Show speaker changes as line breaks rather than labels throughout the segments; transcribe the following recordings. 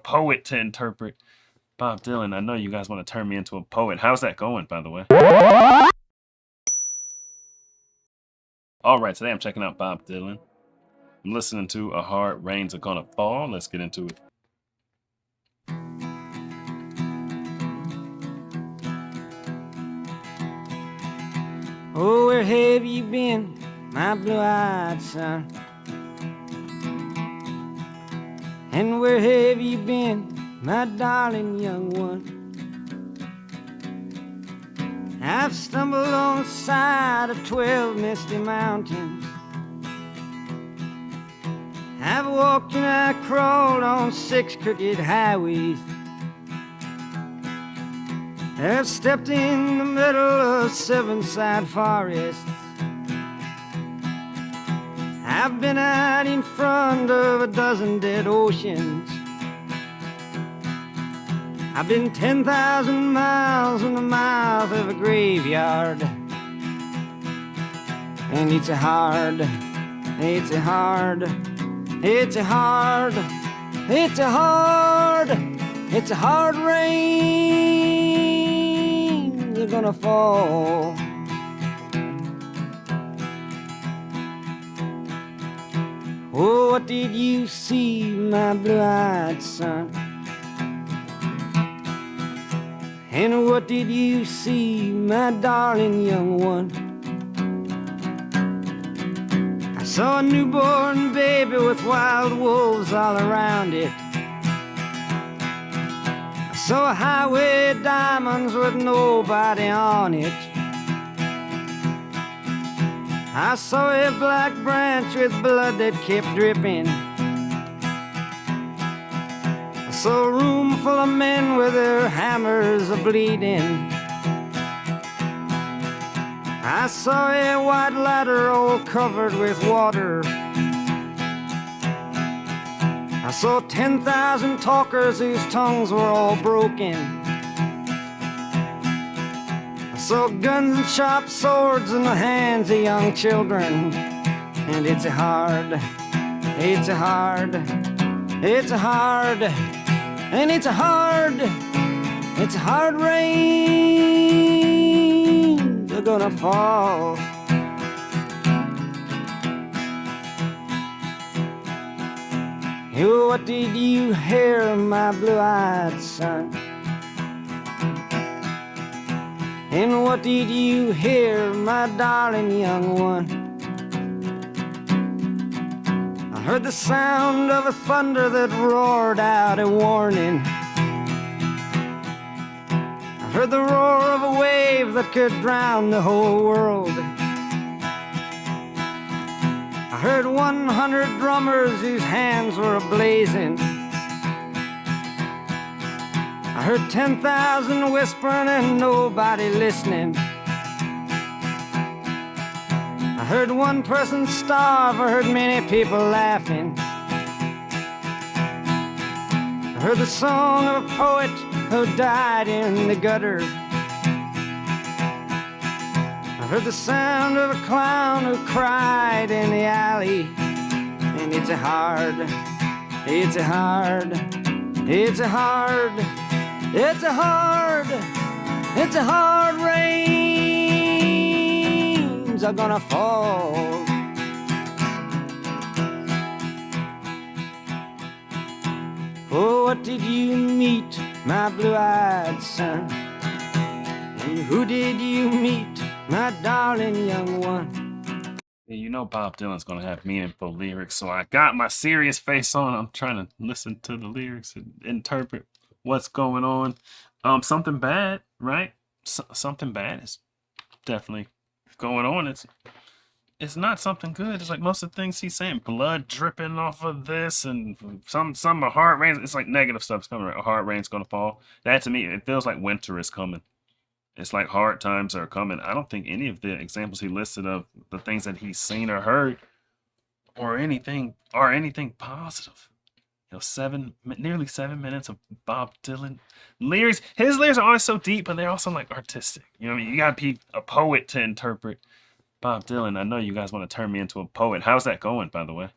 poet to interpret Bob Dylan. I know you guys want to turn me into a poet. How's that going, by the way? All right, today I'm checking out Bob Dylan. I'm listening to A Hard Rains Are Gonna Fall. Let's get into it.
Oh, where have you been, my blue-eyed son? And where have you been, my darling young one? I've stumbled on the side of 12 misty mountains. I've walked and I crawled on 6 crooked highways. I've stepped in the middle of 7 sad forests. I've been out in front of a dozen dead oceans. I've been 10,000 miles in the mouth of a graveyard. And it's a hard rain you're gonna fall. Oh, what did you see, my blue-eyed son? And what did you see, my darling young one? I saw a newborn baby with wild wolves all around it. I saw a highway of diamonds with nobody on it. I saw a black branch with blood that kept dripping. I saw a room full of men with their hammers a-bleeding. I saw a white ladder all covered with water. I saw 10,000 talkers whose tongues were all broken. I saw guns and sharp swords in the hands of young children. And it's a hard rain they're gonna fall. Oh, what did you hear, my blue-eyed son? And what did you hear, my darling young one? I heard the sound of a thunder that roared out a warning. I heard the roar of a wave that could drown the whole world. I heard 100 drummers whose hands were ablazing. I heard 10,000 whispering and nobody listening. I heard one person starve, I heard many people laughing. I heard the song of a poet who died in the gutter. I heard the sound of a clown who cried in the alley. And it's a hard rains are gonna fall. Oh, what did you meet, my blue-eyed son? And who did you meet, my darling young one?
Yeah, you know Bob Dylan's gonna have meaningful lyrics, so I got my serious face on. I'm trying to listen to the lyrics and interpret what's going on. Something bad, right? Something bad is definitely going on. It's not something good. It's like most of the things he's saying, blood dripping off of this, and some a hard rain. It's like negative stuff's coming. Right? A hard rain's gonna fall. That to me, it feels like winter is coming. It's like hard times are coming. I don't think any of the examples he listed of the things that he's seen or heard or anything positive. You know, nearly 7 minutes of Bob Dylan lyrics. His lyrics are always so deep, but they're also like artistic. You know what I mean? You gotta be a poet to interpret Bob Dylan. I know you guys want to turn me into a poet. How's that going, by the way?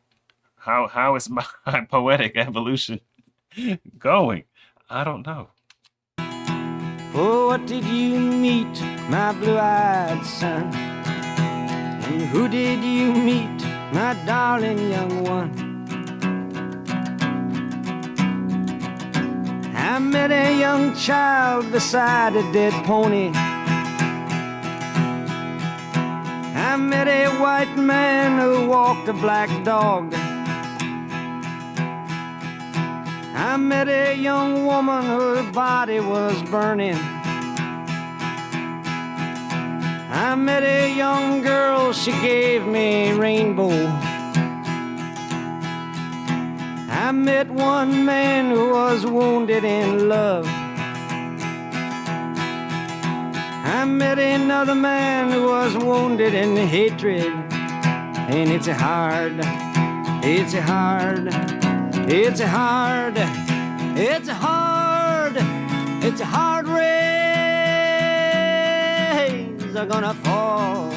How is my poetic evolution going? I don't know.
Oh, what did you meet, my blue-eyed son? And who did you meet, my darling young one? I met a young child beside a dead pony. I met a white man who walked a black dog. I met a young woman whose body was burning. I met a young girl, she gave me a rainbow. I met one man who was wounded in love. I met another man who was wounded in hatred. And it's a hard, it's a hard, it's a hard, it's a hard, it's a hard rays are gonna fall.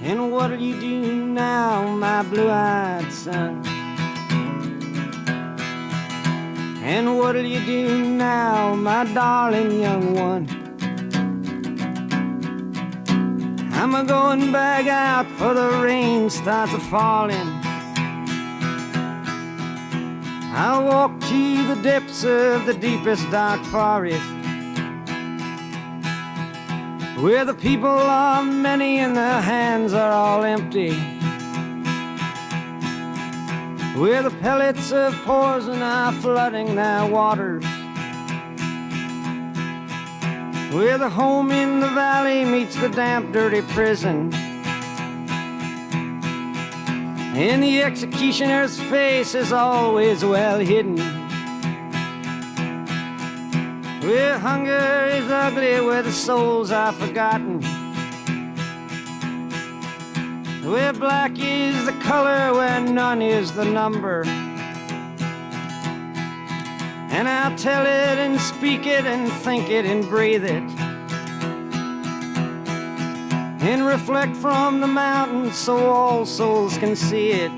And what'll you do now, my blue-eyed son? And what'll you do now, my darling young one? I'm a-going back out for the rain starts a-falling. I'll walk to the depths of the deepest dark forest, where the people are many and their hands are all empty, where the pellets of poison are flooding their waters, where the home in the valley meets the damp, dirty prison, and the executioner's face is always well hidden, where hunger is ugly, where the souls are forgotten, where black is the color, where none is the number. And I'll tell it and speak it and think it and breathe it, and reflect from the mountains so all souls can see it.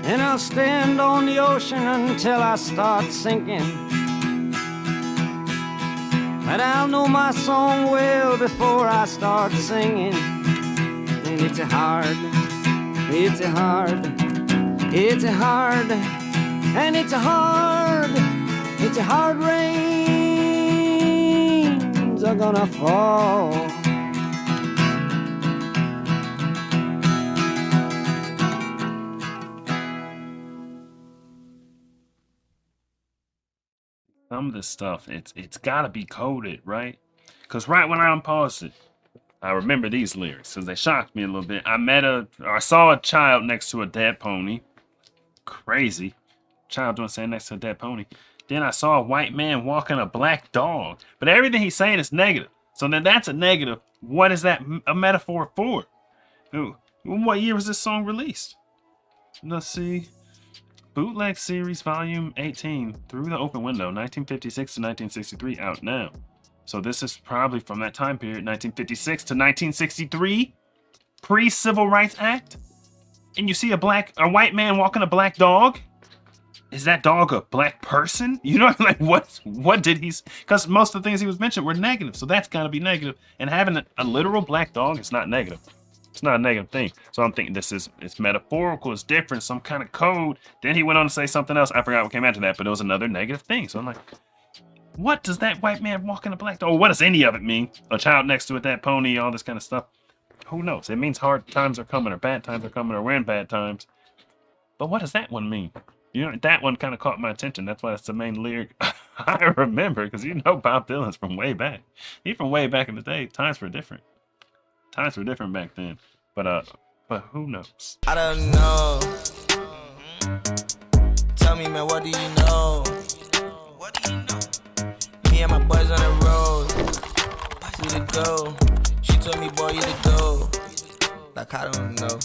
And I'll stand on the ocean until I start sinking, but I'll know my song well before I start singing. And it's a hard, it's a hard, it's a hard, and it's a hard rains are gonna fall.
Some of this stuff, it's gotta be coded, right? Because right when I unpaused it, I remember these lyrics because they shocked me a little bit. I saw a child next to a dead pony. Crazy. Child doing something next to a dead pony. Then I saw a white man walking a black dog. But everything he's saying is negative. So then that's a negative. What is that a metaphor for? Ooh, what year was this song released? Let's see. Bootleg Series Volume 18, Through the Open Window, 1956 to 1963, out now. So this is probably from that time period, 1956 to 1963, pre-Civil Rights Act. And you see a white man walking a black dog? Is that dog a black person? You know, like what did he? Because most of the things he was mentioned were negative, so that's got to be negative. And having a literal black dog is not negative. It's not a negative thing. So I'm thinking it's metaphorical, it's different, some kind of code. Then he went on to say something else. I forgot what came after that, but it was another negative thing. So I'm like, what does that white man walking a black dog? Or what does any of it mean? A child next to it, that pony, all this kind of stuff. Who knows? It means hard times are coming, or bad times are coming, or we're in bad times. But what does that one mean? You know, that one kind of caught my attention. That's why it's the main lyric I remember, because you know Bob Dylan's from way back. He from way back in the day. Times were different. Times were different back then. But who knows?
I don't know. Tell me, man, what do you know? What do you know? Me and my boys on the road. You to go. She told me, boy, you to go. Like, I don't know.